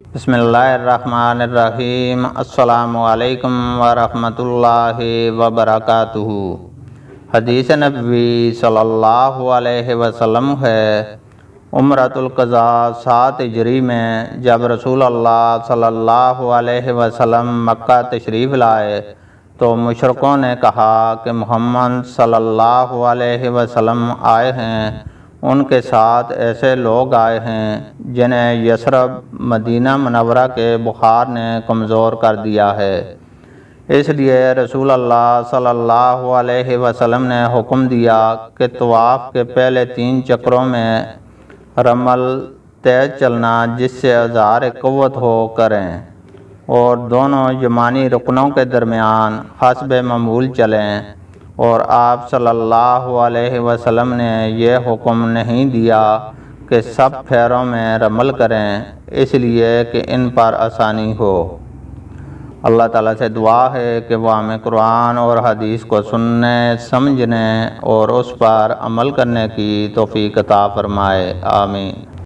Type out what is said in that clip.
بسم اللہ الرحمن الرحیم۔ السلام علیکم ورحمۃ اللہ وبرکاتہ۔ حدیث نبوی صلی اللہ علیہ وسلم ہے، عمرۃ القضاء 7 ہجری میں جب رسول اللہ صلی اللہ علیہ وسلم مکہ تشریف لائے تو مشرکوں نے کہا کہ محمد صلی اللہ علیہ وسلم آئے ہیں، ان کے ساتھ ایسے لوگ آئے ہیں جنہیں یثرب مدینہ منورہ کے بخار نے کمزور کر دیا ہے۔ اس لیے رسول اللہ صلی اللہ علیہ وسلم نے حکم دیا کہ طواف کے پہلے 3 چکروں میں رمل تیز چلنا جس سے اظہار قوت ہو کریں، اور دونوں یمانی رکنوں کے درمیان حسب معمول چلیں، اور آپ صلی اللہ علیہ وسلم نے یہ حکم نہیں دیا کہ سب پھیروں میں رمل کریں، اس لیے کہ ان پر آسانی ہو۔ اللہ تعالیٰ سے دعا ہے کہ وہ ہمیں قرآن اور حدیث کو سننے، سمجھنے اور اس پر عمل کرنے کی توفیق عطا فرمائے، آمین۔